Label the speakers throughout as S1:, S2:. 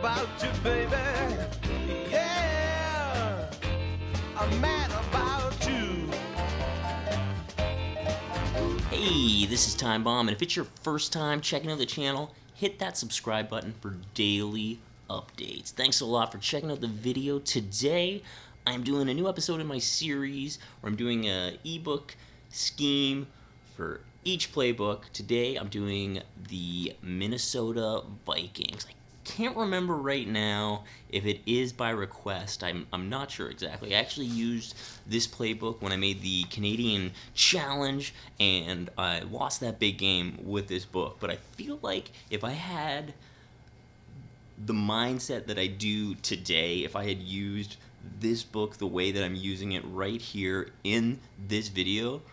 S1: about you, baby. Yeah, I'm mad about you.
S2: Hey, this is Time Bomb, and if it's your first time checking out the channel, hit that subscribe button for daily updates. Thanks a lot for checking out the video. Today, I'm doing a new episode in my series where I'm doing an ebook scheme for each playbook. Today, I'm doing the Minnesota Vikings. I can't remember right now if it is by request. I'm not sure exactly. I actually used this playbook when I made the Canadian challenge, and I lost that big game with this book. But I feel like if I had the mindset that I do today, if I had used this book the way that I'm using it right here in this video,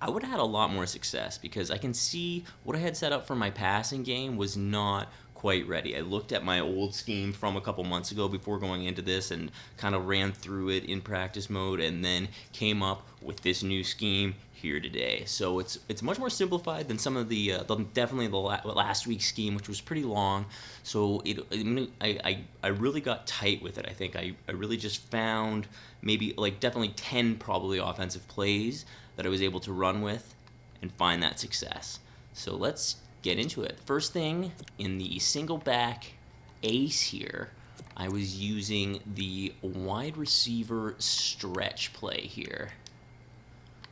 S2: I would have had a lot more success, because I can see what I had set up for my passing game was not quite ready. I looked at my old scheme from a couple months ago before going into this and kind of ran through it in practice mode, and then came up with this new scheme here today. So it's much more simplified than some of the definitely the last week's scheme, which was pretty long. So I really got tight with it. I think I really just found maybe like definitely 10 probably offensive plays that I was able to run with and find that success. So let's get into it. First thing, in the single back ace here, I was using the wide receiver stretch play here.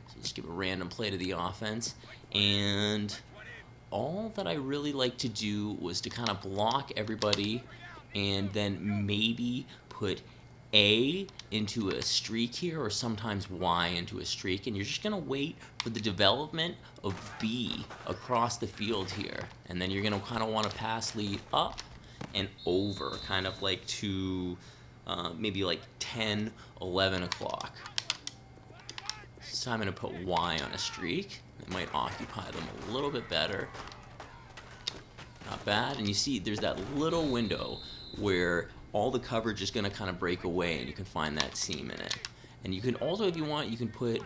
S2: So let's give a random play to the offense, and all that I really like to do was to kind of block everybody and then maybe put A into a streak here, or sometimes Y into a streak, and you're just going to wait for the development of B across the field here, and then you're going to kind of want to pass lead up and over, kind of like to maybe like 10, 11 o'clock. So I'm going to put Y on a streak. It might occupy them a little bit better. Not bad. And you see there's that little window where all the coverage is going to kind of break away, and you can find that seam in it. And you can also, if you want, you can put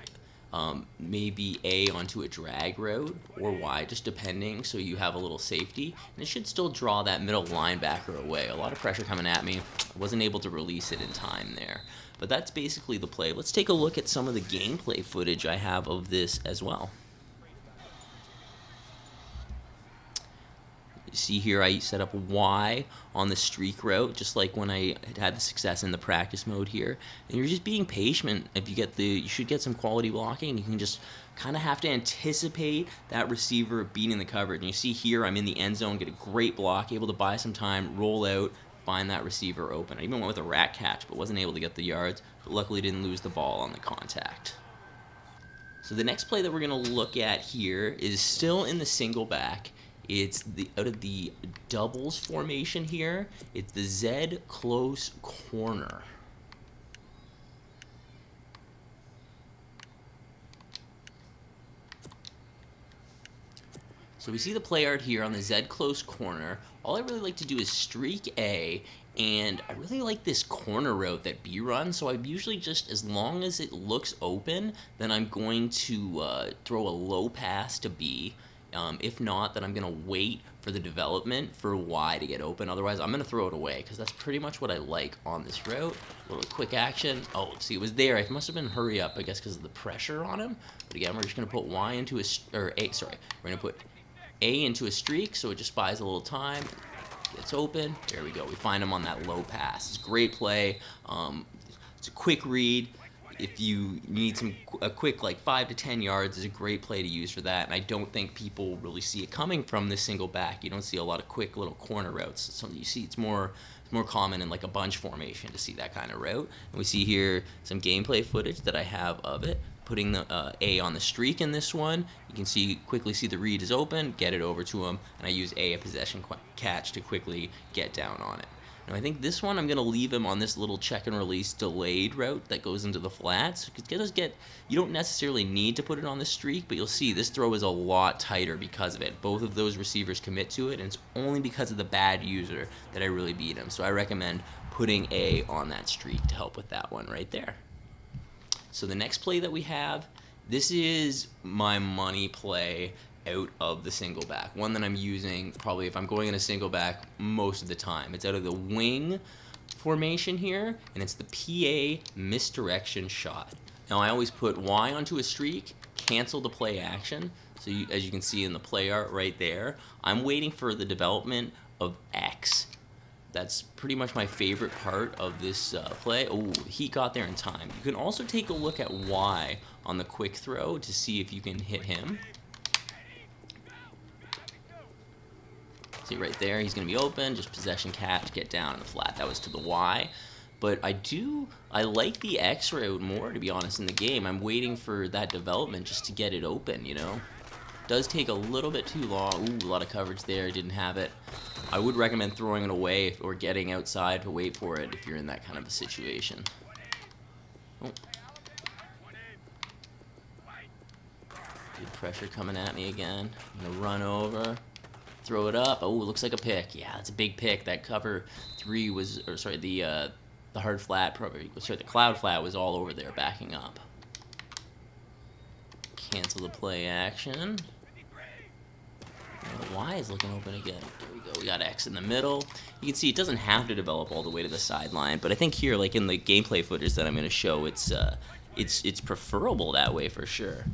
S2: maybe A onto a drag route, or Y, just depending, so you have a little safety. And it should still draw that middle linebacker away. A lot of pressure coming at me. I wasn't able to release it in time there. But that's basically the play. Let's take a look at some of the gameplay footage I have of this as well. See here, I set up Y on the streak route, just like when I had the success in the practice mode here. And you're just being patient. If you get you should get some quality blocking. You can just kind of have to anticipate that receiver beating the coverage. And you see here, I'm in the end zone, get a great block, able to buy some time, roll out, find that receiver open. I even went with a rat catch, but wasn't able to get the yards. But luckily didn't lose the ball on the contact. So the next play that we're going to look at here is still in the single back. It's out of the doubles formation here. It's the Zed Closed Corner. So we see the play art here on the Zed Closed Corner. All I really like to do is streak A, and I really like this corner route that B runs, so I'm usually just, as long as it looks open, then I'm going to throw a low pass to B. If not, then I'm going to wait for the development for Y to get open. Otherwise, I'm going to throw it away, because that's pretty much what I like on this route. A little quick action. Oh, see, it was there. It must have been hurry up, I guess, because of the pressure on him. But again, we're just going to put Y into a, or A, sorry. We're going to put A into a streak, so it just buys a little time. Gets open. There we go. We find him on that low pass. It's a great play. It's a quick read. If you need a quick like 5 to 10 yards, is a great play to use for that. And I don't think people really see it coming from this single back. You don't see a lot of quick little corner routes. It's something you see. It's more common in like a bunch formation to see that kind of route. And we see here some gameplay footage that I have of it. Putting the A on the streak in this one. You can quickly see the read is open, get it over to him, and I use A, a possession catch, to quickly get down on it. Now I think this one I'm going to leave him on this little check and release delayed route that goes into the flats. You don't necessarily need to put it on the streak, but you'll see this throw is a lot tighter because of it. Both of those receivers commit to it, and it's only because of the bad user that I really beat him. So I recommend putting A on that streak to help with that one right there. So the next play that we have, this is my money play out of the single back. One that I'm using probably if I'm going in a single back most of the time. It's out of the wing formation here, and it's the PA Misdirection Shot. Now I always put Y onto a streak, cancel the play action. So as you can see in the play art right there, I'm waiting for the development of X. That's pretty much my favorite part of this play. Oh, he got there in time. You can also take a look at Y on the quick throw to see if you can hit him. See right there, he's going to be open, just possession catch, get down in the flat. That was to the Y. But I like the X route more, to be honest, in the game. I'm waiting for that development just to get it open, you know. Does take a little bit too long. Ooh, a lot of coverage there, didn't have it. I would recommend throwing it away or getting outside to wait for it if you're in that kind of a situation. Oh. Good pressure coming at me again. I'm gonna run over. Throw it up. Oh, it looks like a pick. Yeah, it's a big pick. That cover 3 was, or sorry, the hard flat, probably, sorry, the cloud flat was all over there, backing up. Cancel the play action. Y is looking open again. There we go. We got X in the middle. You can see it doesn't have to develop all the way to the sideline, but I think here, like in the gameplay footage that I'm going to show, it's preferable that way for sure.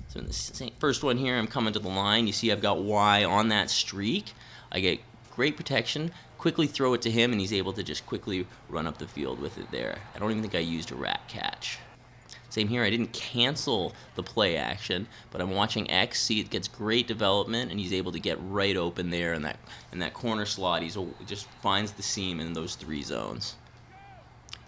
S2: So in the first one here, I'm coming to the line. You see I've got Y on that streak. I get great protection. Quickly throw it to him, and he's able to just quickly run up the field with it there. I don't even think I used a rat catch. Same here, I didn't cancel the play action, but I'm watching X, see it gets great development, and he's able to get right open there in that corner slot. He just finds the seam in those 3 zones.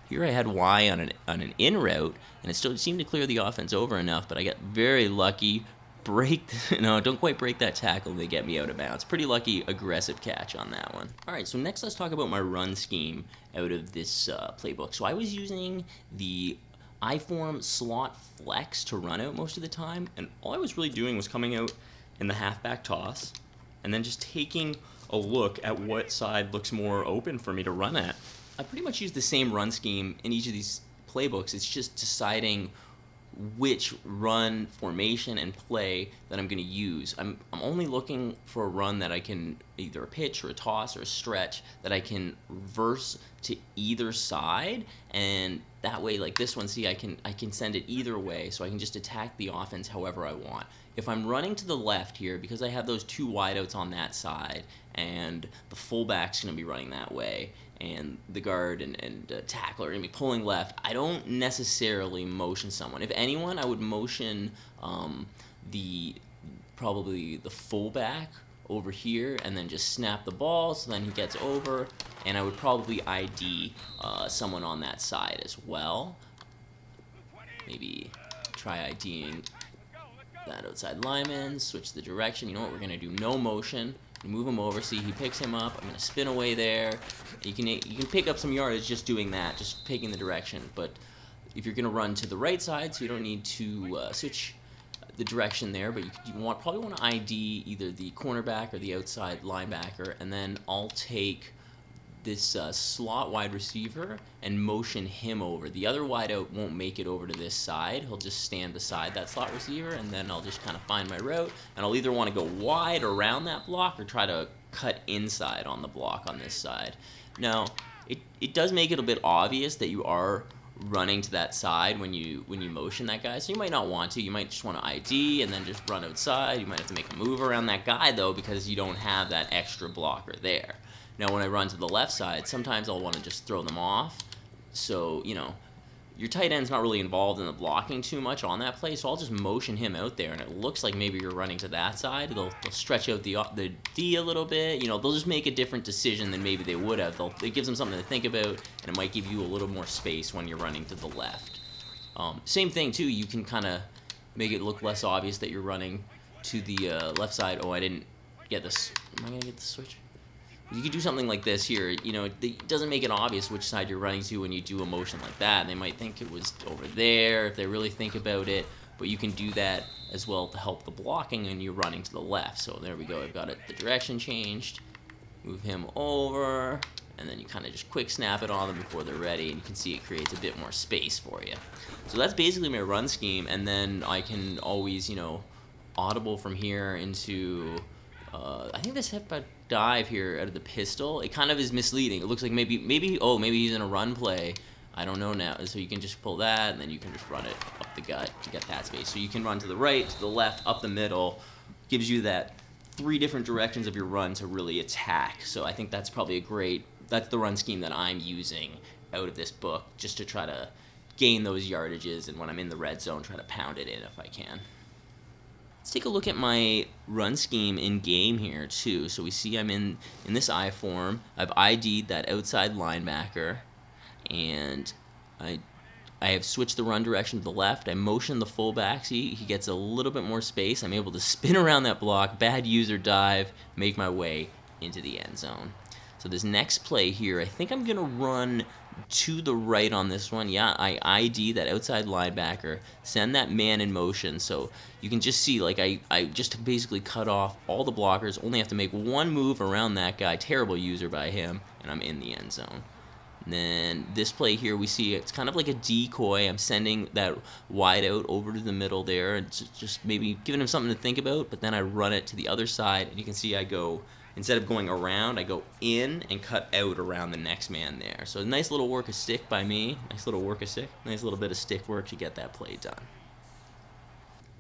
S2: Here I had Y on an in route, and it still seemed to clear the offense over enough, but I got very lucky. Don't quite break that tackle, and they get me out of bounds. Pretty lucky, aggressive catch on that one. All right, so next let's talk about my run scheme out of this playbook. So I was using the I-form slot flex to run out most of the time, and all I was really doing was coming out in the halfback toss, and then just taking a look at what side looks more open for me to run at. I pretty much use the same run scheme in each of these playbooks. It's just deciding which run formation and play that I'm going to use. I'm only looking for a run that I can, either a pitch or a toss or a stretch, that I can reverse to either side, and that way, like this one, see, I can send it either way, so I can just attack the offense however I want. If I'm running to the left here, because I have those 2 wideouts on that side, and the fullback's going to be running that way, and the guard and tackler are going to be pulling left, I don't necessarily motion someone. If anyone, I would motion probably the fullback over here, and then just snap the ball so then he gets over, and I would probably ID someone on that side as well. Maybe try IDing that outside lineman, switch the direction. You know what, we're going to do no motion. Move him over, see he picks him up. I'm going to spin away there. You can pick up some yardage just doing that, just picking the direction. But if you're going to run to the right side, so you don't need to switch the direction there, but you probably want to ID either the cornerback or the outside linebacker, and then I'll take this slot wide receiver and motion him over. The other wideout won't make it over to this side. He'll just stand beside that slot receiver, and then I'll just kind of find my route, and I'll either want to go wide around that block or try to cut inside on the block on this side. Now, it does make it a bit obvious that you are running to that side when you motion that guy, so you might not want to. You might just want to ID and then just run outside. You might have to make a move around that guy, though, because you don't have that extra blocker there. Now, when I run to the left side, sometimes I'll want to just throw them off. So, your tight end's not really involved in the blocking too much on that play, so I'll just motion him out there, and it looks like maybe you're running to that side. They'll stretch out the D a little bit. They'll just make a different decision than maybe they would have. It gives them something to think about, and it might give you a little more space when you're running to the left. Same thing, too. You can kind of make it look less obvious that you're running to the left side. Oh, I didn't get this. Am I going to get the switch? You could do something like this here. It doesn't make it obvious which side you're running to when you do a motion like that. They might think it was over there if they really think about it, but you can do that as well to help the blocking and you're running to the left. So there we go. I've got the direction changed. Move him over, and then you kind of just quick snap it on them before they're ready, and you can see it creates a bit more space for you. So that's basically my run scheme, and then I can always, audible from here into, I think this hip dive here out of the pistol, it kind of is misleading. It looks like maybe he's in a run play. I don't know now. So you can just pull that, and then you can just run it up the gut to get that space. So you can run to the right, to the left, up the middle. Gives you that 3 different directions of your run to really attack. So I think that's probably that's the run scheme that I'm using out of this book, just to try to gain those yardages, and when I'm in the red zone, try to pound it in if I can. Let's take a look at my run scheme in game here too. So we see I'm in this I form. I've ID'd that outside linebacker, and I have switched the run direction to the left. I motion the fullback. See, he gets a little bit more space. I'm able to spin around that block, bad user dive, make my way into the end zone. So this next play here, I think I'm going to run to the right on this one. Yeah, I ID that outside linebacker, send that man in motion. So you can just see, like, I just basically cut off all the blockers, only have to make one move around that guy, terrible user by him, and I'm in the end zone. And then this play here, we see it's kind of like a decoy. I'm sending that wide out over to the middle there, and just maybe giving him something to think about, but then I run it to the other side, and you can see I go, instead of going around, I go in and cut out around the next man there. So a nice little work of stick by me. Nice little bit of stick work to get that play done.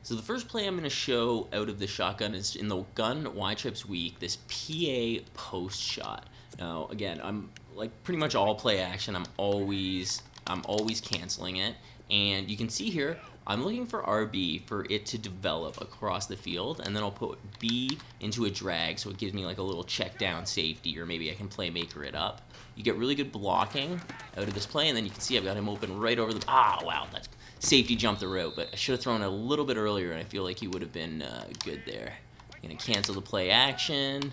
S2: So the first play I'm going to show out of the shotgun is in the gun Y-Trips week, this PA post shot. Now, again, I'm like pretty much all play action. I'm always canceling it. And you can see here, I'm looking for RB for it to develop across the field, and then I'll put B into a drag, so it gives me like a little check down safety, or maybe I can playmaker it up. You get really good blocking out of this play, and then you can see I've got him open right over the, wow, that safety jumped the route, but I should have thrown it a little bit earlier, and I feel like he would have been good there. I'm going to cancel the play action,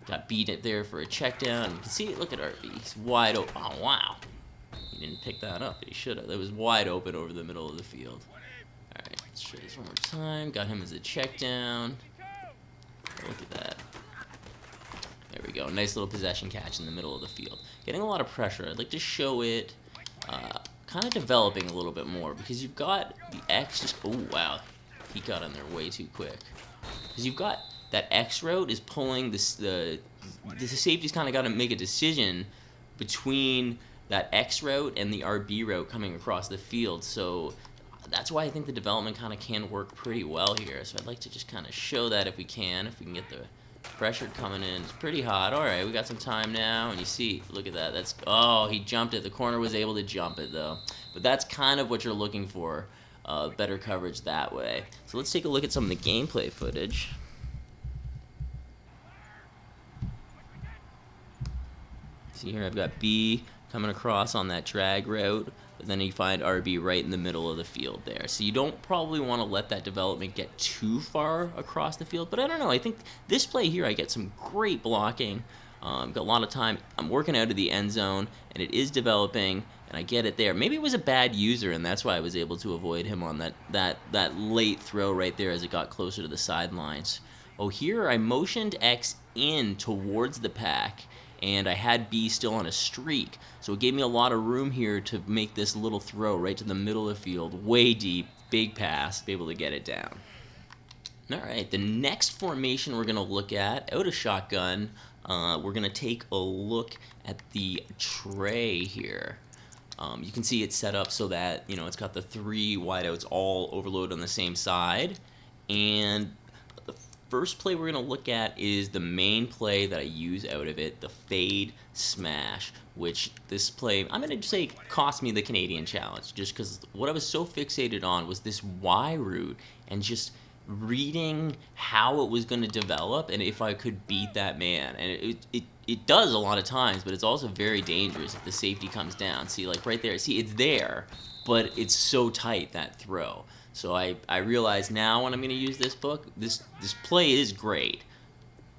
S2: got beat it there for a check down. You can see, look at RB, he's wide open. Oh, wow. He didn't pick that up, but he should have. It was wide open over the middle of the field. Alright, let's try this one more time. Got him as a check down. Look at that. There we go. Nice little possession catch in the middle of the field. Getting a lot of pressure. I'd like to show it kind of developing a little bit more, because you've got the X just... Oh, wow. He got in there way too quick. Because you've got that X route is pulling this... The safety's kind of got to make a decision between that X route and the RB route coming across the field. So that's why I think the development kind of can work pretty well here. So I'd like to just kind of show that if we can get the pressure coming in. It's pretty hot. All right, we got some time now, and you see, look at that. That's, oh, he jumped it. The corner was able to jump it though. But that's kind of what you're looking for, better coverage that way. So let's take a look at some of the gameplay footage. See here, I've got B coming across on that drag route, but then you find RB right in the middle of the field there. So you don't probably want to let that development get too far across the field, but I don't know. I think this play here, I get some great blocking. Got a lot of time. I'm working out of the end zone, and it is developing, and I get it there. Maybe it was a bad user, and that's why I was able to avoid him on that late throw right there as it got closer to the sidelines. Oh, here I motioned X in towards the pack, and I had B still on a streak, so it gave me a lot of room here to make this little throw right to the middle of the field, way deep, big pass, be able to get it down. All right, the next formation we're going to look at, out of shotgun, we're going to take a look at the tray here. You can see it's set up so that, you know, it's got the 3 wideouts all overloaded on the same side, and first play we're going to look at is the main play that I use out of it, the fade smash, which this play, I'm going to say, cost me the Canadian challenge, just because what I was so fixated on was this Y route and just reading how it was going to develop and if I could beat that man. And it does a lot of times, but it's also very dangerous if the safety comes down. See, like right there, see, it's there, but it's so tight, that throw. So I realize now when I'm going to use this book, this play is great,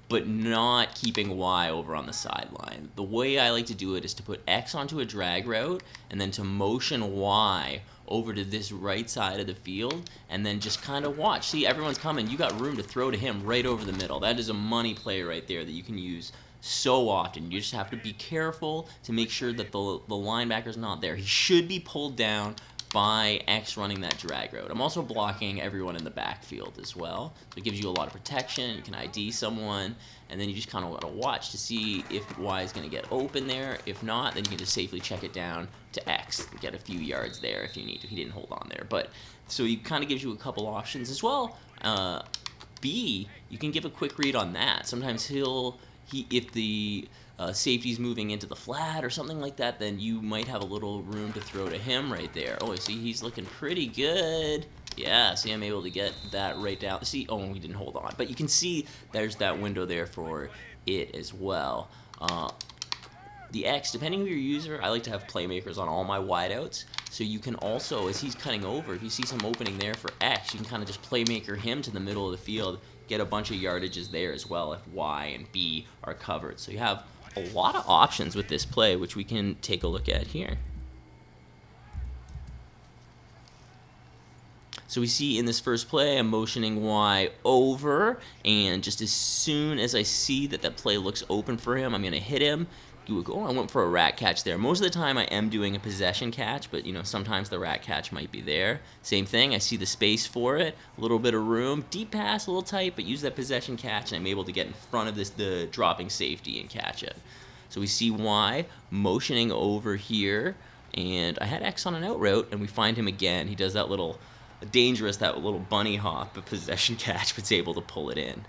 S2: but not keeping Y over on the sideline. The way I like to do it is to put X onto a drag route and then to motion Y over to this right side of the field and then just kind of watch. See, everyone's coming. You got room to throw to him right over the middle. That is a money play right there that you can use so often. You just have to be careful to make sure that the linebacker's not there. He should be pulled down by X running that drag route. I'm also blocking everyone in the backfield as well. So it gives you a lot of protection. You can ID someone, and then you just kind of got to watch to see if Y is going to get open there. If not, then you can just safely check it down to X, get a few yards there if you need to. He didn't hold on there. But so he kind of gives you a couple options as well. B, you can give a quick read on that. Sometimes if the safety's moving into the flat or something like that, then you might have a little room to throw to him right there. Oh, see, he's looking pretty good. Yeah, see, I'm able to get that right down. See, oh, he didn't hold on. But you can see there's that window there for it as well. The X, depending on your user, I like to have playmakers on all my wideouts. So you can also, as he's cutting over, if you see some opening there for X, you can kind of just playmaker him to the middle of the field, get a bunch of yardages there as well if Y and B are covered. So you have a lot of options with this play, which we can take a look at here. So we see in this first play, I'm motioning Y over, and just as soon as I see that that play looks open for him, I'm going to hit him. Oh, I went for a rat catch there. Most of the time I am doing a possession catch, but sometimes the rat catch might be there. Same thing, I see the space for it, a little bit of room, deep pass, a little tight, but use that possession catch, and I'm able to get in front of the dropping safety and catch it. So we see Y motioning over here, and I had X on an out route, and we find him again. He does that little bunny hop, a possession catch, but is able to pull it in.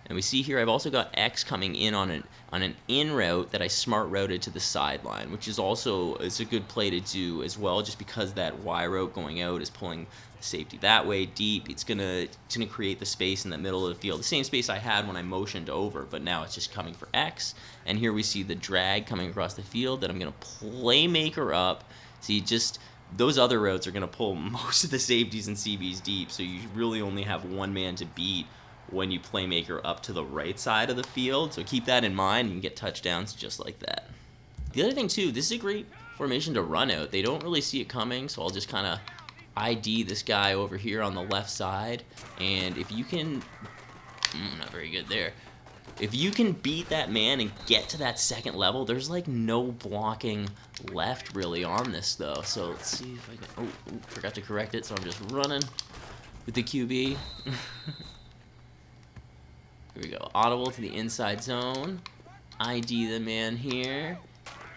S2: And we see here I've also got X coming in on an in route that I smart routed to the sideline, which is also a good play to do as well, just because that Y route going out is pulling the safety that way deep. It's gonna create the space in the middle of the field, the same space I had when I motioned over, but now it's just coming for X. And here we see the drag coming across the field that I'm gonna playmaker up. See, just those other routes are gonna pull most of the safeties and CBs deep, so you really only have one man to beat when you playmaker up to the right side of the field. So keep that in mind, and you can get touchdowns just like that. The other thing too, this is a great formation to run out. They don't really see it coming, so I'll just kind of ID this guy over here on the left side. And if you can, not very good there. If you can beat that man and get to that second level, there's like no blocking left really on this though. So let's see if I can, oh, forgot to correct it, so I'm just running with the QB. Here we go, audible to the inside zone, ID the man here,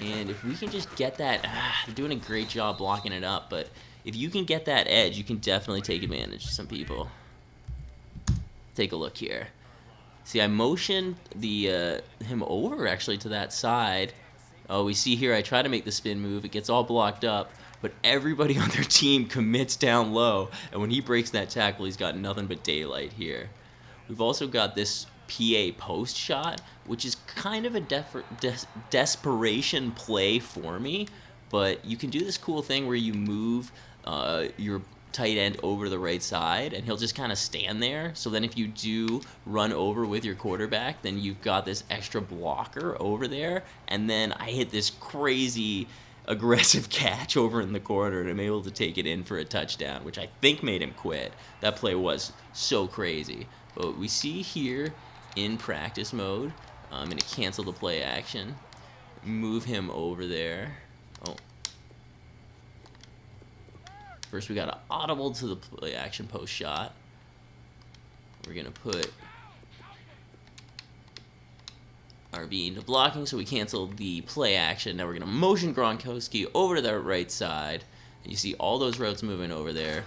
S2: and if we can just get that, they're doing a great job blocking it up, but if you can get that edge, you can definitely take advantage of some people. Take a look here. See, I motioned him over actually to that side. Oh, we see here I try to make the spin move, it gets all blocked up, but everybody on their team commits down low, and when he breaks that tackle, he's got nothing but daylight here. We've also got this PA post shot, which is kind of a desperation play for me, but you can do this cool thing where you move your tight end over to the right side, and he'll just kind of stand there. So then if you do run over with your quarterback, then you've got this extra blocker over there, and then I hit this crazy aggressive catch over in the corner, and I'm able to take it in for a touchdown, which I think made him quit. That play was so crazy. But we see here in practice mode, I'm going to cancel the play action, move him over there. Oh. First we got to audible to the play action post shot. We're going to put RB into blocking, so we cancel the play action. Now we're going to motion Gronkowski over to the right side. And you see all those routes moving over there.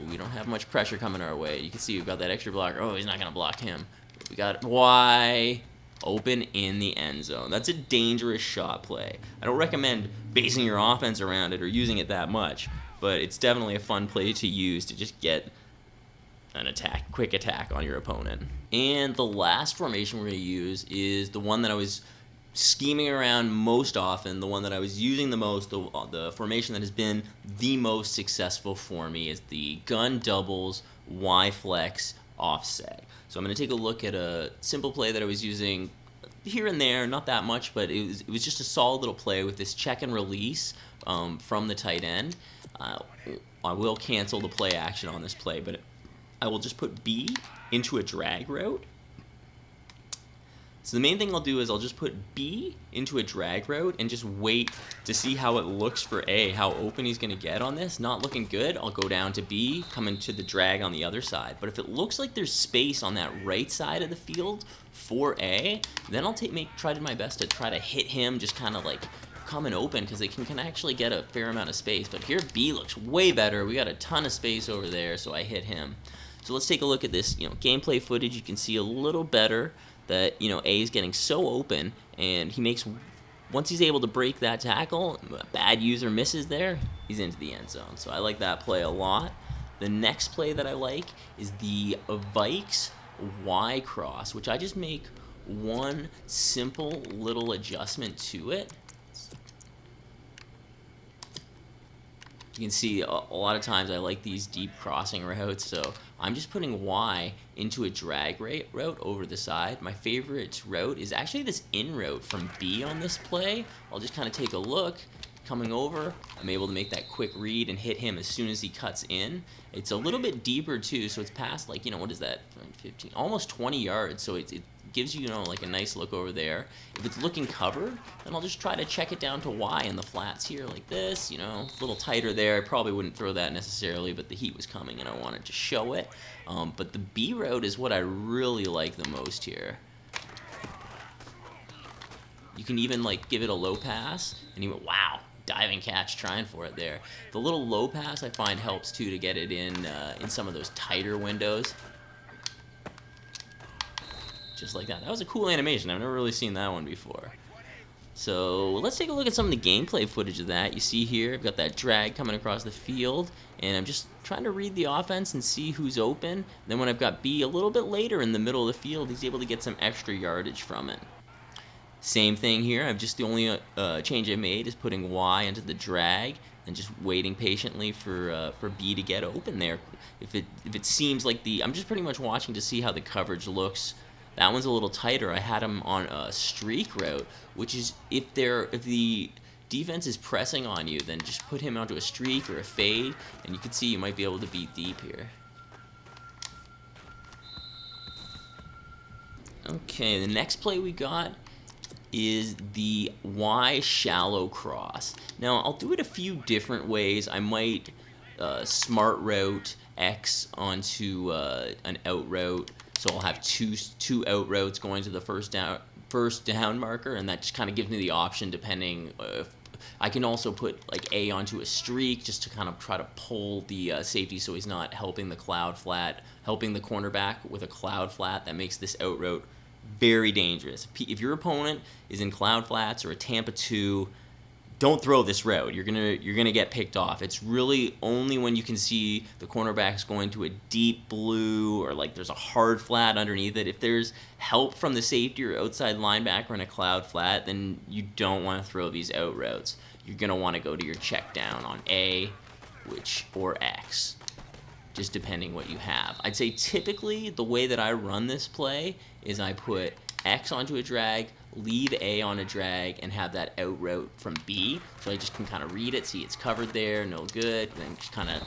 S2: We don't have much pressure coming our way. You can see we've got that extra blocker. Oh, he's not going to block him. We got Y open in the end zone. That's a dangerous shot play. I don't recommend basing your offense around it or using it that much, but it's definitely a fun play to use to just get an quick attack on your opponent. And the last formation we're going to use is the one that I was scheming around most often, the one that I was using the most, the formation that has been the most successful for me is the gun doubles Y flex offset. So I'm going to take a look at a simple play that I was using here and there, not that much, but it was just a solid little play with this check and release from the tight end. I will cancel the play action on this play, but I will just put B into a drag route. So the main thing I'll do is I'll just put B into a drag route and just wait to see how it looks for A, how open he's going to get on this. Not looking good, I'll go down to B, come into the drag on the other side. But if it looks like there's space on that right side of the field for A, then I'll try my best to try to hit him just kind of like coming open, because they can actually get a fair amount of space. But here B looks way better. We got a ton of space over there, so I hit him. So let's take a look at this, gameplay footage. You can see a little better that, A is getting so open, and once he's able to break that tackle, a bad user misses there, he's into the end zone. So I like that play a lot. The next play that I like is the Vikes Y cross, which I just make one simple little adjustment to it. You can see a lot of times I like these deep crossing routes, so I'm just putting Y into a drag route over the side. My favorite route is actually this in route from B on this play. I'll just kind of take a look, coming over, I'm able to make that quick read and hit him as soon as he cuts in. It's a little bit deeper too, so it's past like, what is that, 15, almost 20 yards, so it gives you, like a nice look over there. If it's looking covered, then I'll just try to check it down to Y in the flats here like this, a little tighter there. I probably wouldn't throw that necessarily, but the heat was coming and I wanted to show it. But the B route is what I really like the most here. You can even give it a low pass, and he went, wow, diving catch, trying for it there. The little low pass I find helps too to get it in some of those tighter windows. Just like that. That was a cool animation. I've never really seen that one before. So let's take a look at some of the gameplay footage of that. You see here, I've got that drag coming across the field, and I'm just trying to read the offense and see who's open. Then when I've got B a little bit later in the middle of the field, he's able to get some extra yardage from it. Same thing here. The only change I made is putting Y into the drag and just waiting patiently for B to get open there. If it seems like I'm just pretty much watching to see how the coverage looks. That one's a little tighter. I had him on a streak route, which is if the defense is pressing on you, then just put him onto a streak or a fade, and you can see you might be able to beat deep here. Okay, the next play we got is the Y shallow cross. Now, I'll do it a few different ways. I might smart route X onto an out route. So I'll have two out routes going to the first down marker, and that just kind of gives me the option depending. I can also put A onto a streak just to kind of try to pull the safety so he's not helping the cornerback with a cloud flat. That makes this out route very dangerous. If your opponent is in cloud flats or a Tampa 2, don't throw this route. You're gonna get picked off. It's really only when you can see the cornerback's going to a deep blue or there's a hard flat underneath it. If there's help from the safety or outside linebacker in a cloud flat, then you don't want to throw these out routes. You're gonna want to go to your check down on A, or X, just depending what you have. I'd say typically the way that I run this play is I put X onto a drag, leave A on a drag, and have that out route from B. So I just can kind of read it, see it's covered there, no good, and then just kind of,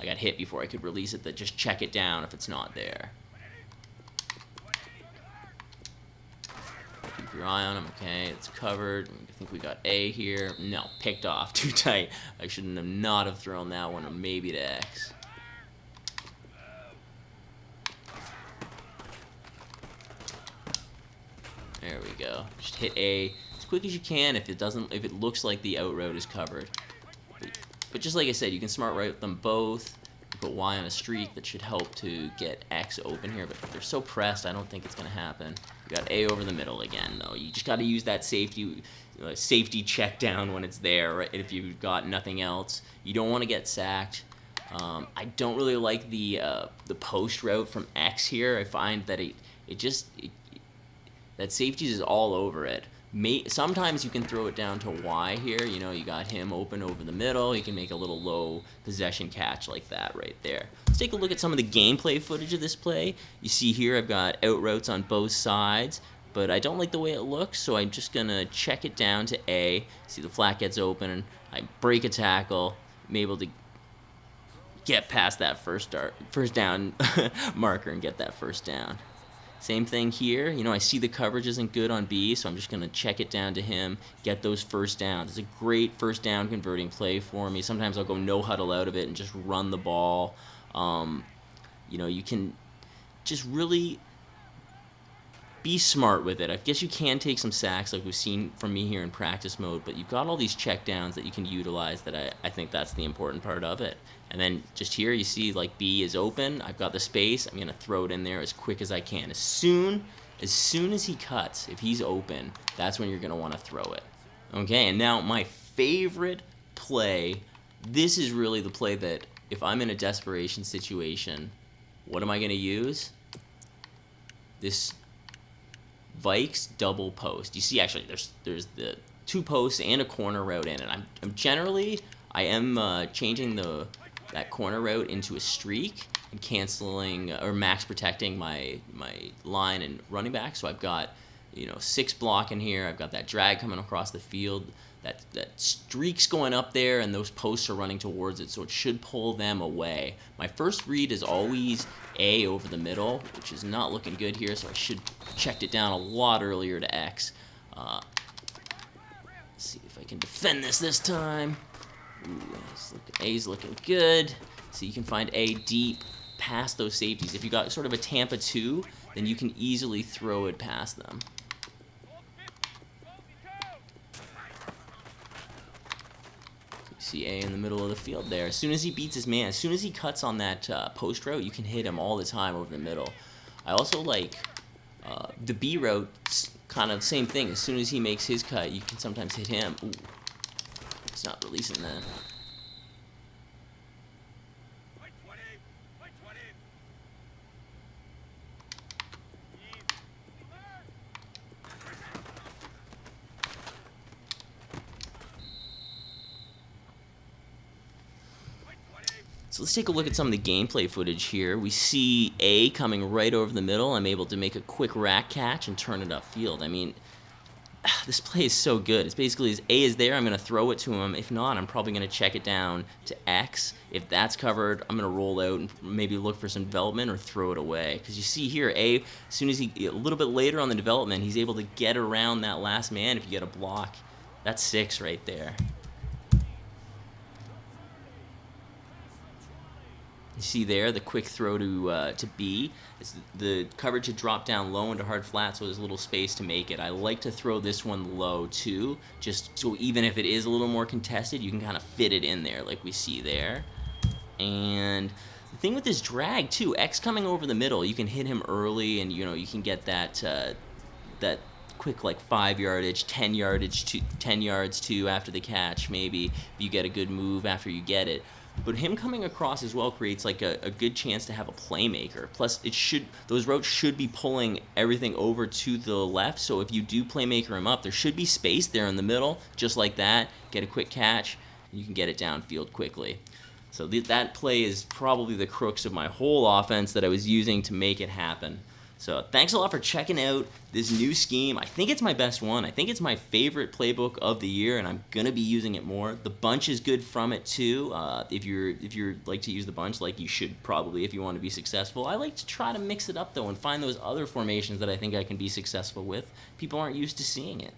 S2: I got hit before I could release it, just check it down if it's not there. Keep your eye on him, okay, it's covered. I think we got A here. No, picked off, too tight. I shouldn't have not have thrown that one, or maybe to X. There we go. Just hit A as quick as you can if it looks like the out route is covered. But just like I said, you can smart route them both. You put Y on a streak. That should help to get X open here. But if they're so pressed, I don't think it's going to happen. We got A over the middle again, though. You just got to use that safety check down when it's there. Right? If you've got nothing else, you don't want to get sacked. I don't really like the post route from X here. I find that that safety is all over it. Sometimes you can throw it down to Y here. You got him open over the middle. You can make a little low possession catch like that right there. Let's take a look at some of the gameplay footage of this play. You see here I've got out routes on both sides, but I don't like the way it looks, so I'm just going to check it down to A. See the flat gets open. I break a tackle. I'm able to get past that first down marker and get that first down. Same thing here. You know, I see the coverage isn't good on B, so I'm just going to check it down to him, get those first downs. It's a great first down converting play for me. Sometimes I'll go no huddle out of it and just run the ball. You know, you can just really be smart with it. I guess you can take some sacks like we've seen from me here in practice mode, but you've got all these check downs that you can utilize that I think that's the important part of it. And then just here you see like B is open. I've got the space. I'm going to throw it in there as quick as I can. As soon as he cuts, if he's open, that's when you're going to want to throw it. Okay, and now my favorite play. This is really the play that if I'm in a desperation situation, what am I going to use? This Vikes double post. You see, actually, there's the 2 posts and a corner route in it. I am changing that corner route into a streak and canceling or max protecting my line and running back. So I've got 6 block in here. I've got that drag coming across the field. That streak's going up there, and those posts are running towards it, so it should pull them away. My first read is always A over the middle, which is not looking good here, so I should have checked it down a lot earlier to X. Let's see if I can defend this time. Ooh, A's looking good. So you can find A deep past those safeties. If you got sort of a Tampa 2, then you can easily throw it past them. See A in the middle of the field there. As soon as he beats his man, as soon as he cuts on that post route, you can hit him all the time over the middle. I also like the B route, kind of same thing. As soon as he makes his cut, you can sometimes hit him. Ooh, he's not releasing that. So let's take a look at some of the gameplay footage here. We see A coming right over the middle. I'm able to make a quick rack catch and turn it upfield. I mean, this play is so good. It's basically, as A is there, I'm going to throw it to him. If not, I'm probably going to check it down to X. If that's covered, I'm going to roll out and maybe look for some development or throw it away. Because you see here, A, as soon as a little bit later on the development, he's able to get around that last man if you get a block. That's 6 right there. You see there the quick throw to B. It's the coverage to drop down low into hard flat, so there's a little space to make it. I like to throw this one low too, just so even if it is a little more contested, you can kind of fit it in there like we see there. And the thing with this drag too, X coming over the middle, you can hit him early, and you can get that that quick like 5 yardage, 10 yards too after the catch. Maybe if you get a good move after you get it. But him coming across as well creates like a good chance to have a playmaker. Plus, those routes should be pulling everything over to the left. So if you do playmaker him up, there should be space there in the middle, just like that. Get a quick catch, and you can get it downfield quickly. So that play is probably the crux of my whole offense that I was using to make it happen. So thanks a lot for checking out this new scheme. I think it's my best one. I think it's my favorite playbook of the year, and I'm gonna be using it more. The bunch is good from it too. If you're like to use the bunch, like you should probably if you want to be successful. I like to try to mix it up though and find those other formations that I think I can be successful with. People aren't used to seeing it.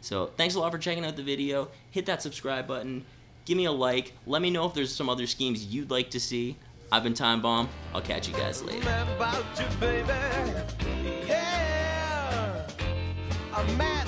S2: So thanks a lot for checking out the video. Hit that subscribe button. Give me a like. Let me know if there's some other schemes you'd like to see. I've been Time Bomb. I'll catch you guys later.
S1: About you, baby. Yeah, I'm mad